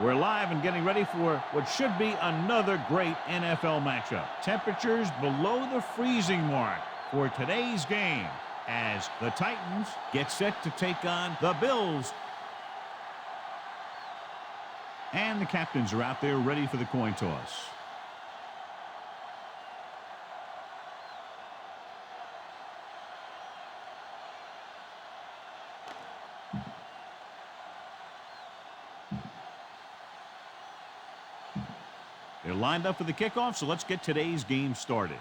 We're live and getting ready for what should be another great NFL matchup. Temperatures below the freezing mark for today's game as the Titans get set to take on the Bills. And the captains are out there ready for the coin toss. They're lined up for the kickoff, so let's get today's game started.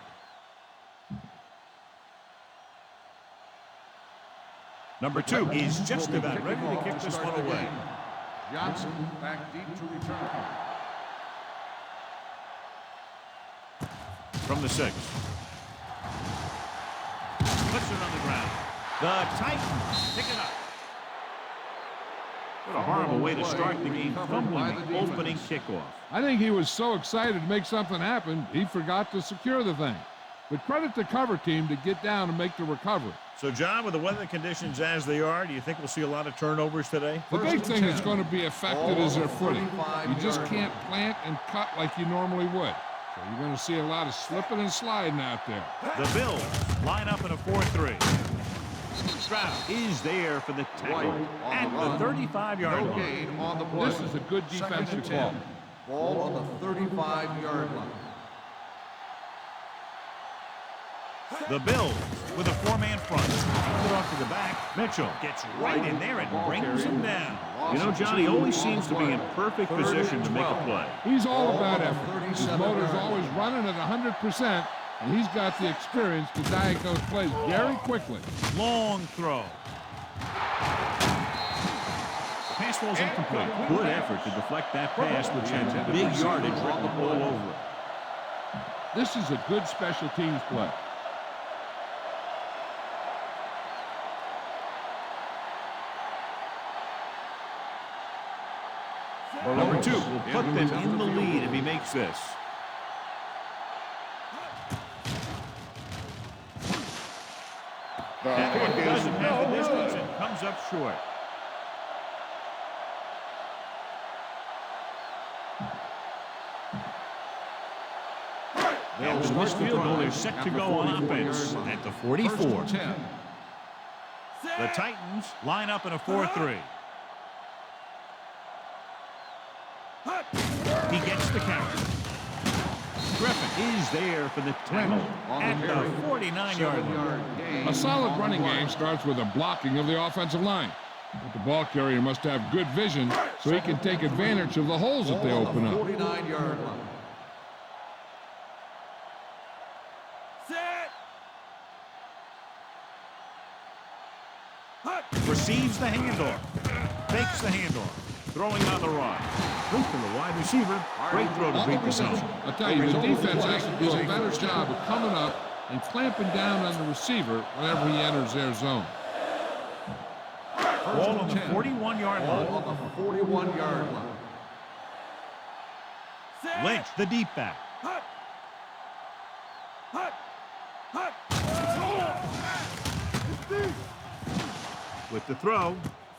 Number 2 is just about ready to kick this one away. Johnson back deep to return. From the 6. Puts it on the ground. The Titans pick it up. What a horrible way to start the game, fumbling the opening kickoff. I think he was so excited to make something happen, he forgot to secure the thing. But credit the cover team to get down and make the recovery. So, John, with the weather conditions as they are, do you think we'll see a lot of turnovers today? The big thing that's going to be affected is their footing. You just can't plant and cut like you normally would. So you're going to see a lot of slipping and sliding out there. The Bills line up in a 4-3. Stroud is there for the tackle at the 35-yard line. This is a good defensive call. Ball on the 35-yard line. The Bills with a 4-man front. Hand it off to the back. Mitchell gets right in there and brings him down. You know, John, he always seems to be in perfect position to make a play. He's all about effort. His motor's always running at 100%, and he's got the experience to diagnose plays very quickly. Long throw. Pass was incomplete. Good effort to deflect that pass, which had big yardage written all over it. This is a good special teams play. Number 2 will put them in the lead if he makes this. That one doesn't have the distance and comes up short. After this field goal, they're set to go on offense at the 44. The Titans line up in a 4-3. He gets the count. Griffin is there for the tackle at the 49-yard line. A solid running game starts with a blocking of the offensive line. But the ball carrier must have good vision so he can take advantage of the holes that they open up. 49-yard line. Receives the handoff. Takes the handoff. Throwing on the run. Look for the wide receiver. Great throw to beat the zone. I'll tell you, the defense has to do a better job of coming up and clamping down on the receiver whenever he enters their zone. Ball on the 41-yard line. Ball on the 41-yard line. Lynch, the deep back. With the throw,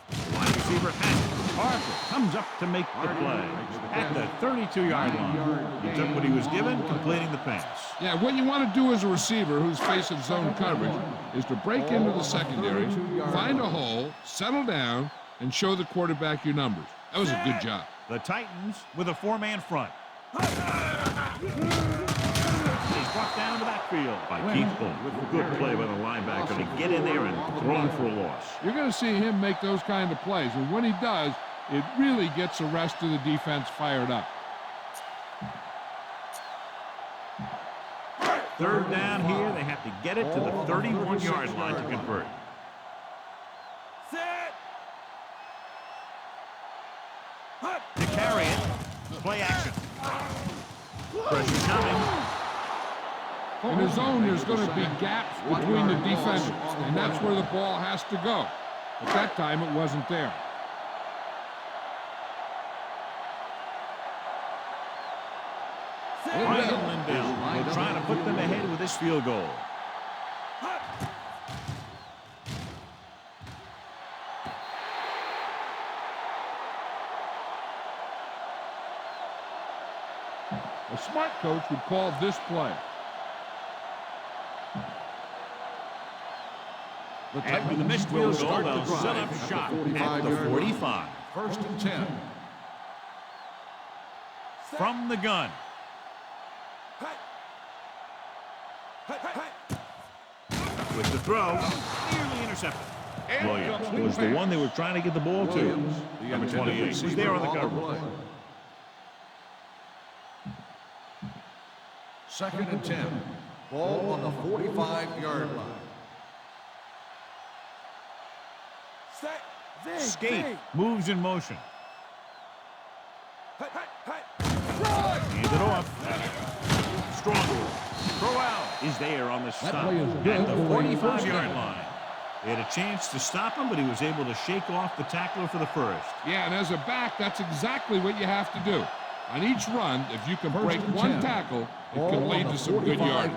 the wide receiver has it. Harper comes up to make the play at the 32-yard line. He took what he was given, completing the pass. Yeah, what you want to do as a receiver who's facing zone coverage is to break into the secondary, find a hole, settle down, and show the quarterback your numbers. That was a good job. The Titans with a 4-man front. He's brought down to the backfield by Keith Bull. Good play by the linebacker to get in there and throw him for a loss. You're going to see him make those kind of plays, and when he does, it really gets the rest of the defense fired up. Third down here, they have to get it to the 31-yard line to convert. To carry it, play action. Pressure coming. In the zone, there's going to be gaps between the defenders, and that's where the ball has to go. But that time, it wasn't there. Ryan Lindell trying to put them ahead with this field goal. A smart coach would call this play. After the missed field goal, they'll set up shop at the 45. First and 10. From the gun. With the throw, nearly intercepted. Williams was the one they were trying to get the ball to. Number 28 was there on the cover. Second and 10. Ball on the 45-yard line. Skate moves in motion. Hand it off. Strong. Throw out is there on the stop at the 45-yard line. They had a chance to stop him, but he was able to shake off the tackler for the first. Yeah, and as a back, that's exactly what you have to do. On each run, if you can break one tackle, it can lead to some good yardage.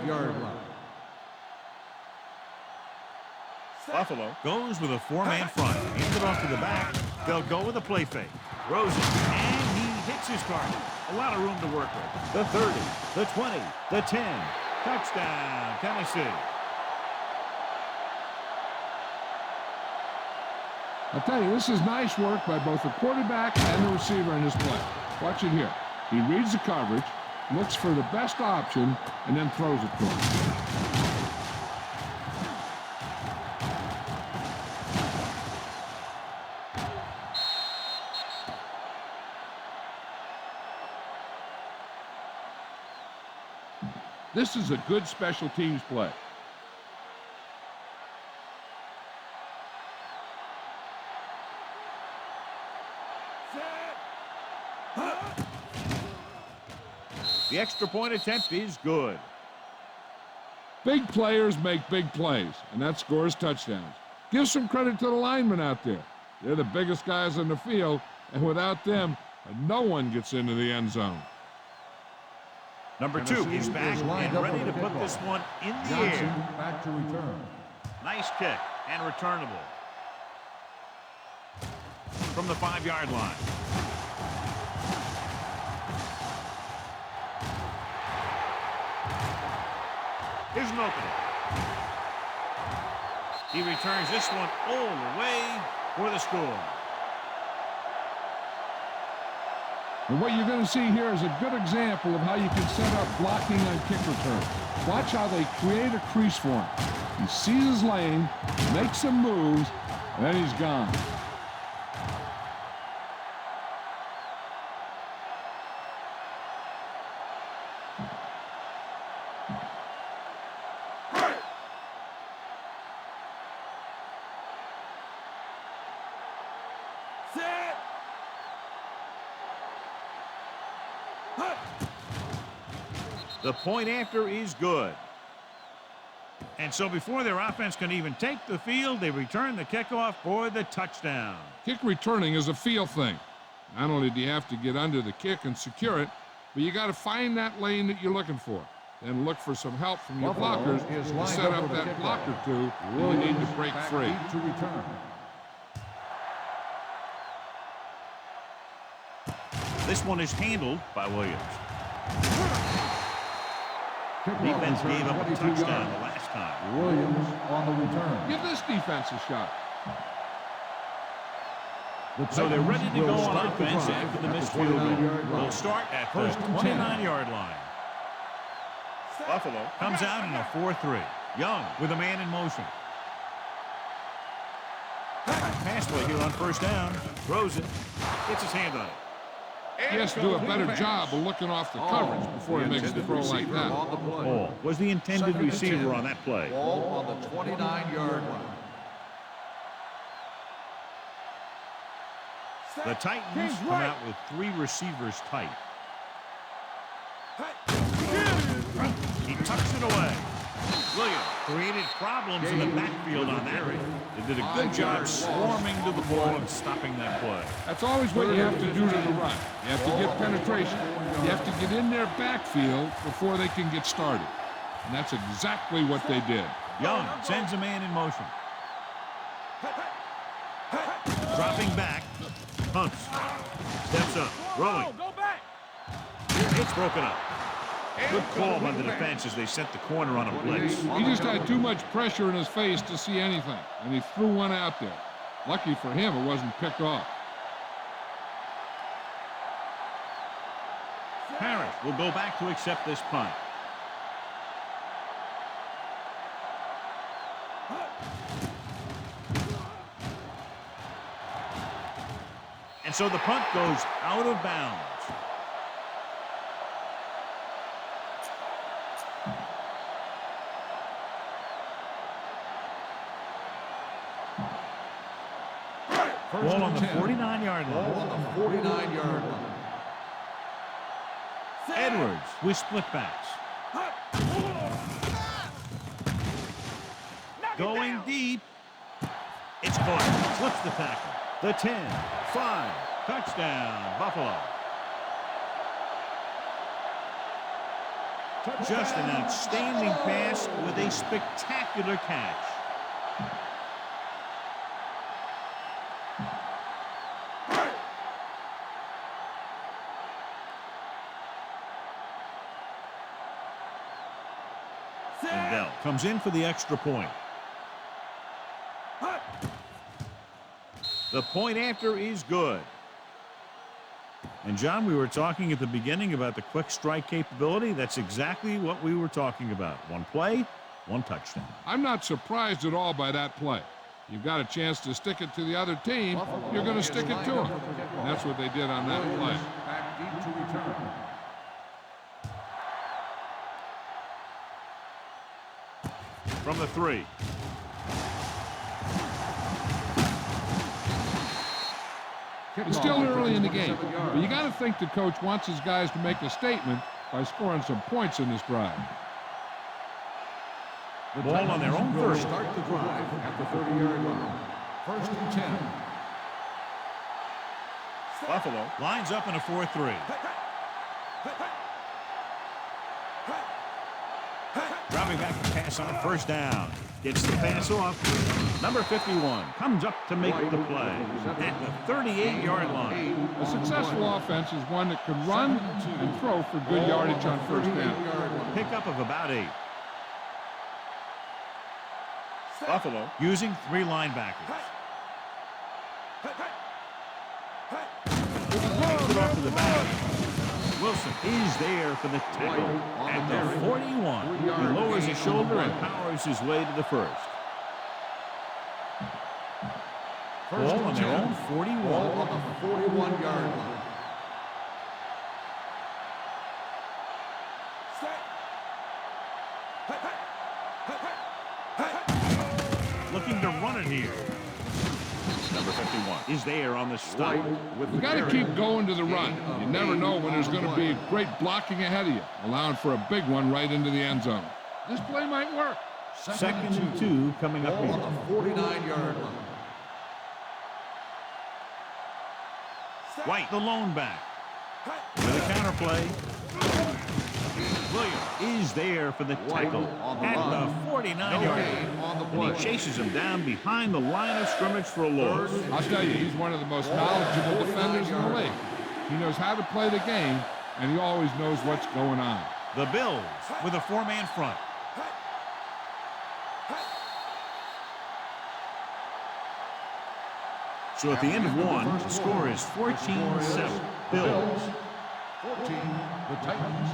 Buffalo goes with a four-man front. Hands it off to the back. They'll go with a play fake. Rosen, and he hits his target. A lot of room to work with. The 30, the 20, the 10. Touchdown, Tennessee. I'll tell you, this is nice work by both the quarterback and the receiver in this play. Watch it here. He reads the coverage, looks for the best option, and then throws it to him. This is a good special teams play. The extra point attempt is good. Big players make big plays, and that scores touchdowns. Give some credit to the linemen out there. They're the biggest guys on the field, and without them, no one gets into the end zone. Number 2 is back and ready to put this one in the air. Back to return. Nice kick and returnable. From the 5-yard line. Here's an opening. He returns this one all the way for the score. And what you're going to see here is a good example of how you can set up blocking on kick return. Watch how they create a crease for him. He sees his lane, makes some moves, and then he's gone. The point after is good. And so before their offense can even take the field, they return the kickoff for the touchdown. Kick returning is a feel thing. Not only do you have to get under the kick and secure it, but you got to find that lane that you're looking for. Then look for some help from your blockers to set up that block or two when you need to break free. This one is handled by Williams. Defense gave up a touchdown the last time. Williams on the return. Give this defense a shot. So they're ready to go on offense after the missed field goal. They'll start at the 29-yard line. Buffalo comes out in a 4-3. Young with a man in motion. Pass play here on first down. Rosen gets his hand on it. He has to do a better job of looking off the coverage before he makes the throw like that. Ball was the intended receiver on that play. Ball on the 29-yard line. The Titans come out with 3 receivers tight. He tucks it away. Williams created problems in the backfield on that read. They did a good job swarming to the ball and stopping that play. That's always what you have to do to the run. You have to get penetration. You have to get in their backfield before they can get started. And that's exactly what they did. Young sends a man in motion. Dropping back. Hunts. Steps up. Rolling. It's broken up. Good call by the defense as they set the corner on a blitz. He just had too much pressure in his face to see anything, and he threw one out there. Lucky for him, it wasn't picked off. Parrish will go back to accept this punt. And so the punt goes out of bounds. Ball on the 49-yard line. Ball on the 49-yard line. Edwards with split backs. Going deep. It's caught. Slips the tackle. The 10, 5, touchdown, Buffalo. Just an outstanding pass with a spectacular catch. And Bell comes in for the extra point. The point after is good. And, John, we were talking at the beginning about the quick strike capability. That's exactly what we were talking about. One play, one touchdown. I'm not surprised at all by that play. You've got a chance to stick it to the other team, you're going to stick it to them. And that's what they did on that play. Back deep to return. From the 3. It's still early in the game, but you got to think the coach wants his guys to make a statement by scoring some points in this drive. The Ball on their own first. Start the drive at the 30-yard line. First and 10. Buffalo lines up in a 4-3. Dropping back to pass on first down. Gets the pass off. Number 51 comes up to make the play at the 38-yard line. A successful offense is one that can run and throw for good yardage on first down. Pickup of about 8. Buffalo using 3 linebackers. Put off to the back. Wilson is there for the tackle at the 41. He lowers his shoulder and powers his way to the first. Ball on their own 41. Ball on the 41-yard line. Looking to run it here. Number 51 is there on the stop. You got to keep going to the run. You never know when there's going to be great blocking ahead of you, allowing for a big one right into the end zone. This play might work. Second and 2 coming up here. Ball on the 49-yard line. White, the lone back. With a counter play. Williams is there for the tackle at the 49-yard line. And he chases him down behind the line of scrimmage for a loss. I'll tell you, he's one of the most knowledgeable defenders in the league. He knows how to play the game, and he always knows what's going on. The Bills with a 4-man front. So at the end of 1, the score is 14-7. Bills. 14, the Titans.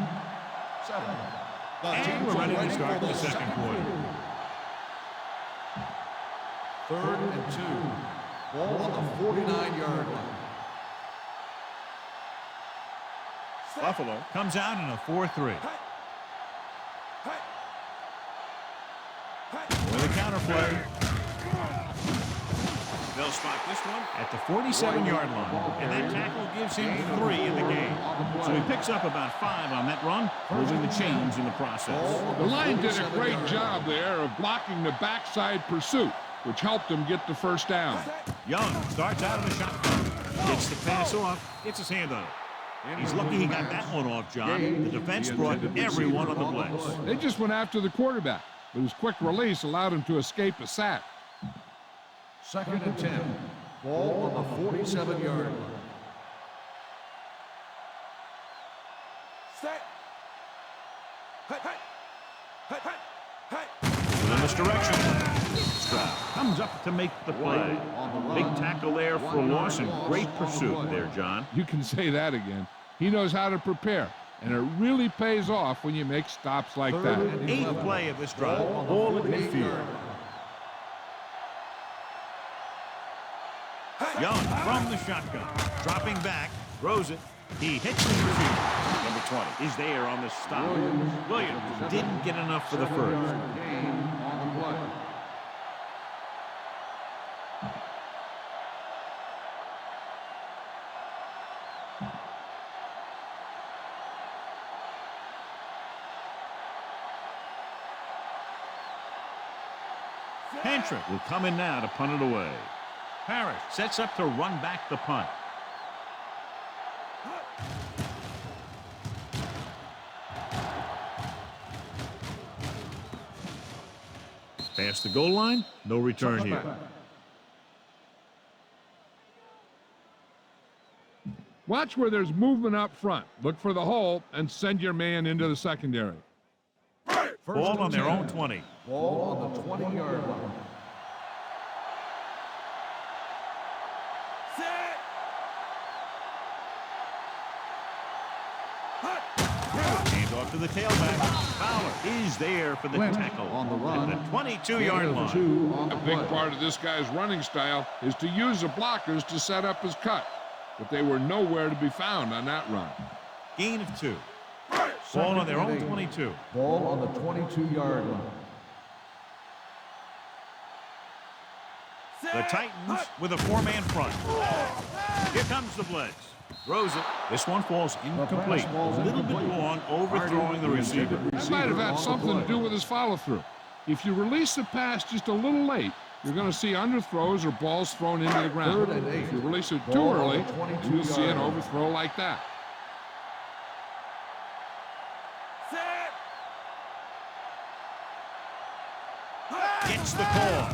7. And we're ready to start the second quarter. Third and 2. Ball on the 49-yard line. Buffalo comes out in a 4-3. With a counter play. They'll spot this one at the 47-yard line, and that tackle gives him 3 in the game. So he picks up about 5 on that run, moving the chains in the process. The line did a great job there of blocking the backside pursuit, which helped him get the first down. Young starts out of the shotgun, gets the pass off, gets his hand on it. He's lucky he got that one off, John. The defense brought everyone on the blitz. They just went after the quarterback, but his quick release allowed him to escape a sack. Second and 10. Ball on the 47-yard line. In this direction. Stroud comes up to make the play. Big tackle there for a loss and great pursuit there, John. You can say that again. He knows how to prepare, and it really pays off when you make stops like that. Eighth play of this drive. Ball at midfield. Young from the shotgun. Dropping back. Throws it. He hits the receiver. Number 20 is there on the stop. Williams didn't get enough for the first. Pantrick will come in now to punt it away. Parrish sets up to run back the punt. Past the goal line, no return here. Watch where there's movement up front. Look for the hole and send your man into the secondary. Ball on their own 20. Ball on the 20-yard line. Hand off to the tailback. Fowler is there for the tackle on the run at the 22-yard line. A big part of this guy's running style is to use the blockers to set up his cut, but they were nowhere to be found on that run. Gain of 2. Ball on their own 22. Ball on the 22-yard line. The Titans with a 4-man front. Here comes the blitz. Throws it. This one falls incomplete. A little bit long, overthrowing the receiver. That might have had something to do with his follow-through. If you release the pass just a little late, you're going to see underthrows or balls thrown into the ground. If you release it too early, you'll see an overthrow like that. Gets the call.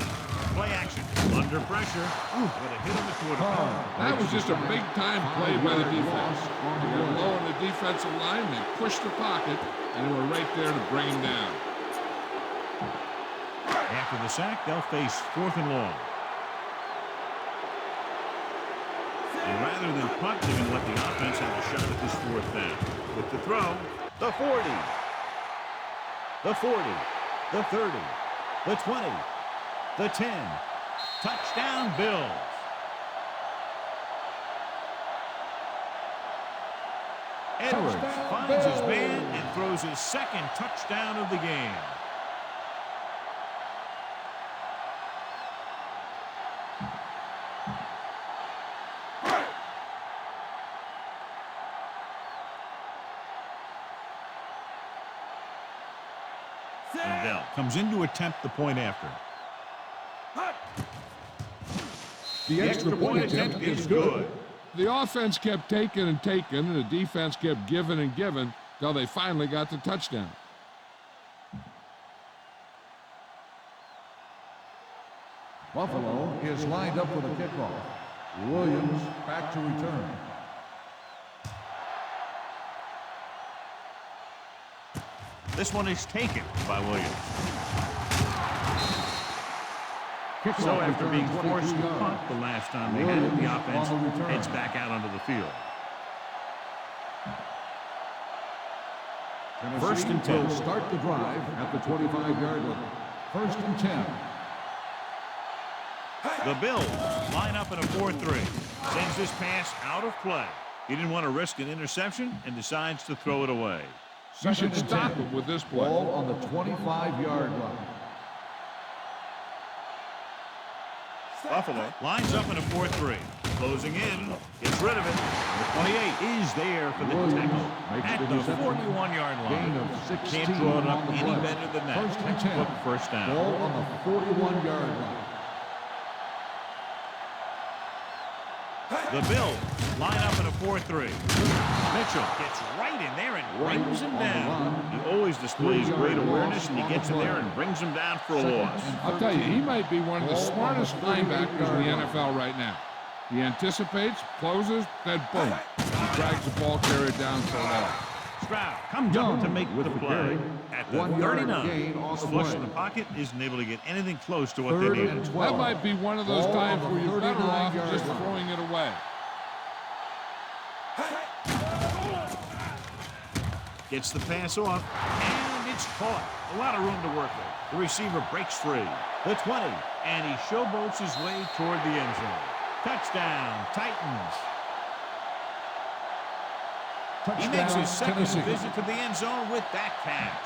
Play action. Under pressure. What a hit on the quarterback. That was just a big-time play by the defense. They were low on the defensive line. They pushed the pocket, and they were right there to bring him down. After the sack, they'll face 4th and long. And rather than punt, they're going to let the offense have a shot at this 4th down. With the throw, the 40, the 40, the 30, the 20, the 10. Touchdown, Bills. Edwards finds his man and throws his second touchdown of the game. And Bell comes in to attempt the point after. The extra point attempt is good. The offense kept taking and taking, and the defense kept giving and giving till they finally got the touchdown. Buffalo is lined up for the kickoff. Williams back to return. This one is taken by Williams. So after being forced to punt the last time they had it, the offense heads back out onto the field. First and 10. Will start the drive at the 25-yard line. First and 10. The Bills line up in a 4-3. Sends this pass out of play. He didn't want to risk an interception and decides to throw it away. You should stop him with this play. Ball on the 25-yard line. Buffalo lines up in a 4-3. Closing in. Gets rid of it. The 28 is there for the tackle at the 41-yard line. Can't draw it up any better than that. First and 10. First down. Ball on the 41-yard line. The Bills line up in a 4-3. Mitchell gets right in there and brings him down. He always displays great awareness, and he gets in there and brings him down for a loss. I'll tell you, he might be one of the smartest linebackers in the NFL right now. He anticipates, closes, then boom, he drags the ball carrier down for a loss. Stroud comes up to make the play. At the 39, gain flush in the pocket, isn't able to get anything close to what they Third needed. and 12. That might be one of those Ball times on where the you're better off 39-yard just line. throwing it away. Gets the pass off, and it's caught. A lot of room to work with. The receiver breaks free. The 20, and he showboats his way toward the end zone. Touchdown, Titans. He makes his second visit to the end zone with that catch.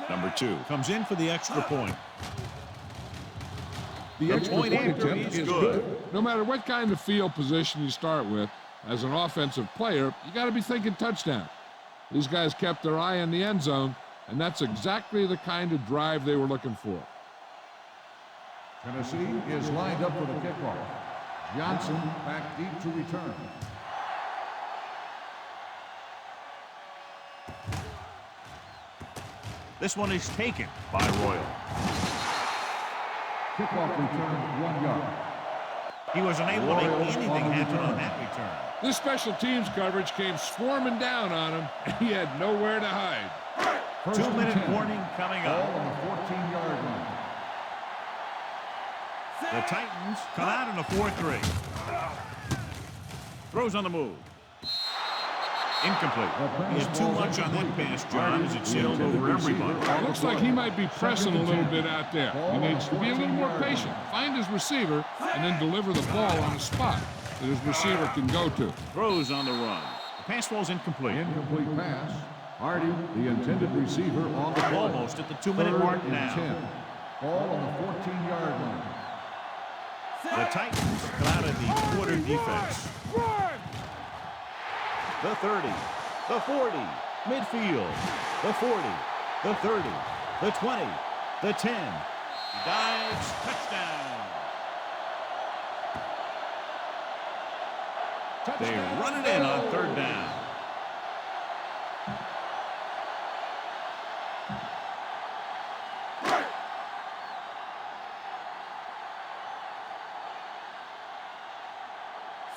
Number 2 comes in for the extra point. The extra point after attempt is good. No matter what kind of field position you start with, as an offensive player, you got to be thinking touchdown. These guys kept their eye on the end zone, and that's exactly the kind of drive they were looking for. Tennessee is lined up for the kickoff. Johnson back deep to return. This one is taken by Royal. Kickoff return 1 yard. He was unable to make anything happen on that return. This special teams coverage came swarming down on him, and he had nowhere to hide. 2-minute warning coming Ball up. on the 14-yard line. The Titans come out in a 4-3. Throws on the move. Incomplete. He had too much on that pass, John, as it sailed over everybody. Looks like he might be pressing a little bit out there. He needs to be a little more patient, find his receiver, and then deliver the ball on a spot that his receiver can go to. Throws on the run. The pass ball's incomplete. Incomplete pass. Hardy, the intended receiver, on the play. Almost at the 2-minute mark now. 10. Ball on the 14-yard line. The Titans come out of the quarter defense. The 30, the 40, midfield, the 40, the 30, the 20, the 10. He dives, touchdown. They run it in on 3rd down.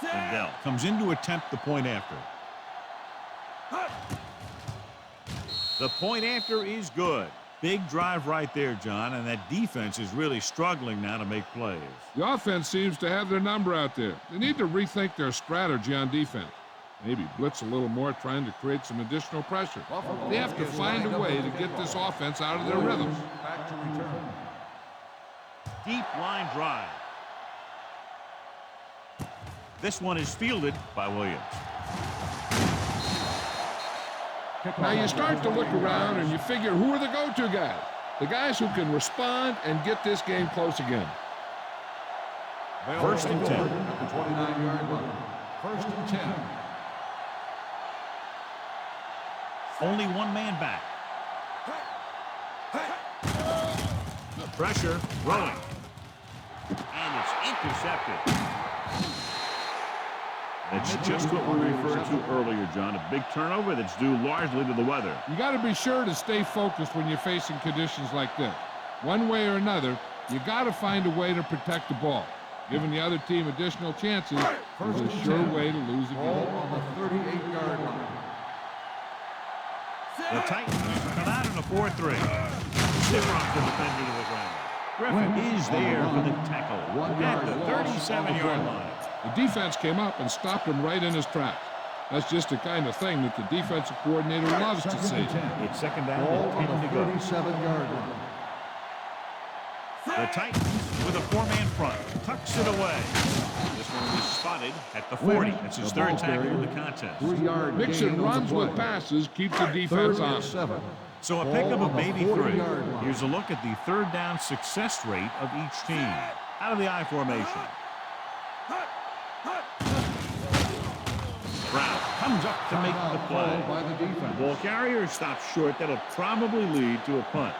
Lindell comes in to attempt the point after. The point after is good. Big drive right there, John, and that defense is really struggling now to make plays. The offense seems to have their number out there. They need to rethink their strategy on defense. Maybe blitz a little more, trying to create some additional pressure. They have to find a way to get this offense out of their rhythm. Back to return. Deep line drive. This one is fielded by Williams. Now you start to look around and you figure, who are the go-to guys? The guys who can respond and get this game close again. 1st and 10. At the 29-yard line. 1st and 10. Only one man back. The pressure rolling. And it's intercepted. That's just what we referred to earlier, John. A big turnover that's due largely to the weather. You got to be sure to stay focused when you're facing conditions like this. One way or another, you got to find a way to protect the ball. Giving the other team additional chances is a sure way to lose a Ball game. on the 38-yard line. The Titans come out in a 4-3. Stiff rock the defender to the ground. Griffin is there for the tackle at the 37-yard line. The defense came up and stopped him right in his tracks. That's just the kind of thing that the defensive coordinator loves to see. It's 2nd down Ball and 10 on the to go. 37-yard line. The Titans with a 4-man front tucks it away. This one is spotted at the 40. That's his 3rd tackle of the contest. 3-yard Mixing gain on the runs with play. passes keeps the defense 3rd on. and 7. So a Ball pickup on of the maybe 3. 40-yard line. Here's a look at the 3rd down success rate of each team. Out of the I formation. Brown comes up to make the play. By the The defense. ball carrier stops short. That'll probably lead to a punt.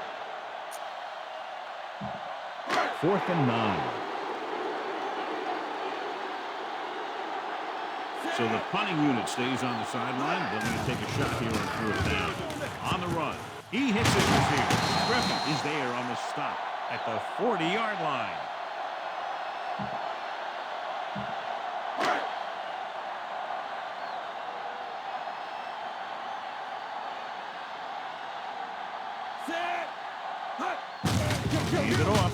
4th and 9. So the punting unit stays on the sideline. They're going to take a shot here on 4th down. On the run. He hits his receiver. Griffin is there on the stop at the 40-yard line. Leave it off.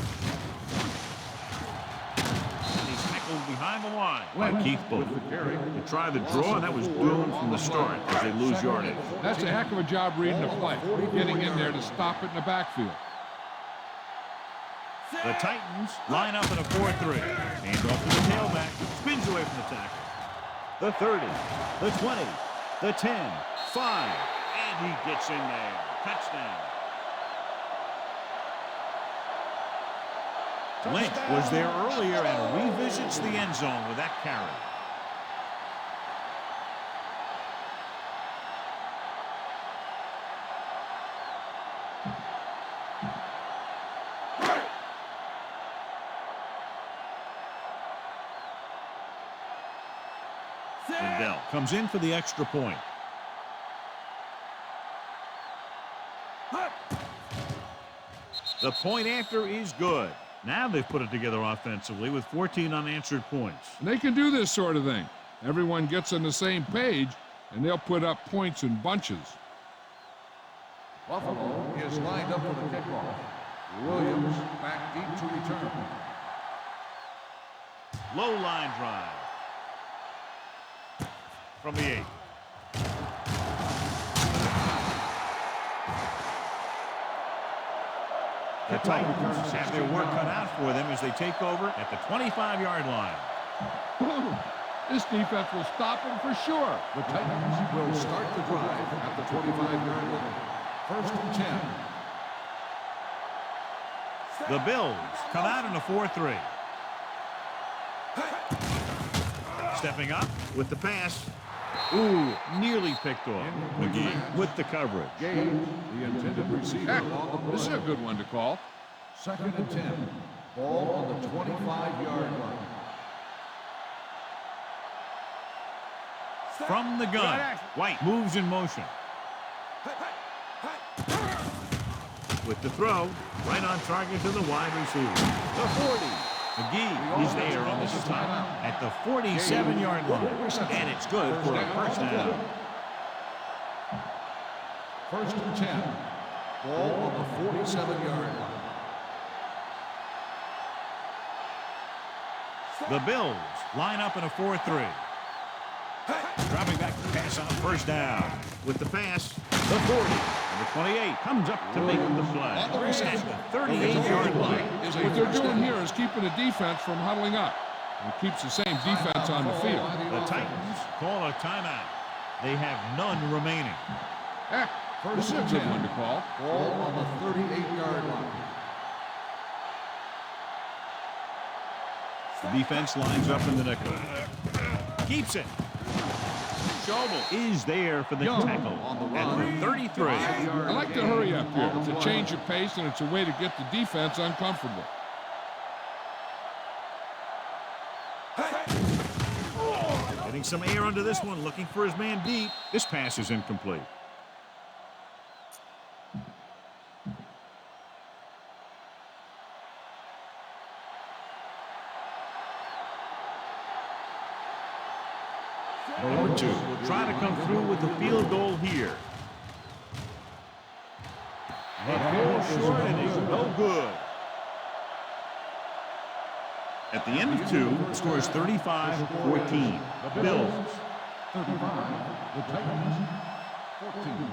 He's tackled behind the line by Keith Bull. They tried the draw, and that was doomed from the start as they lose yardage. That's a heck of a job reading the play, getting in there to stop it in the backfield. The Titans line up in a 4-3. Hand off to the tailback. Spins away from the tackle. The 30, the 20, the 10, 5, and he gets in there. Touchdown. Lynch was there earlier and revisits the end zone with that carry. Lindell comes in for the extra point. The point after is good. Now they've put it together offensively with 14 unanswered points. And they can do this sort of thing. Everyone gets on the same page, and they'll put up points in bunches. Buffalo is lined up for the kickoff. Williams back deep to return. Low line drive. From the 8. The Titans have their work cut out for them as they take over at the 25-yard line. This defense will stop them for sure. The Titans will start the drive at the 25-yard line. 1st and 10. The Bills come out in a 4-3. Stepping up with the pass. Ooh, nearly picked off. McGee with the coverage. Gage, the intended receiver on the play. This is a good one to call. 2nd and 10. Ball on the 25-yard line. From the gun, White moves in motion. With the throw, right on target to the wide receiver. The 40. McGee, he's there on the stop at the 47-yard line. And it's good for a first down. 1st and 10. Ball on the 47-yard line. The Bills line up in a 4-3. Dropping back to pass on 1st down. With the pass, the 40. And the 28 comes up to make the play. At the 38-yard line. What they're doing here is keeping the defense from huddling up. And it keeps the same defense on the field. The Titans call a timeout. They have none remaining. This is a good one to call. Ball on the 38-yard line. The defense lines up in the nickel. Keeps it. Schobel is there for the tackle at the 33. I like to hurry up here. It's a change of pace, and it's a way to get the defense uncomfortable. Getting some air under this one, looking for his man deep. This pass is incomplete. Number 2 will try to come through with the field goal here. It falls short and is no good. At the end of 2, the score is 35-14. Bills. 35. The Titans 14.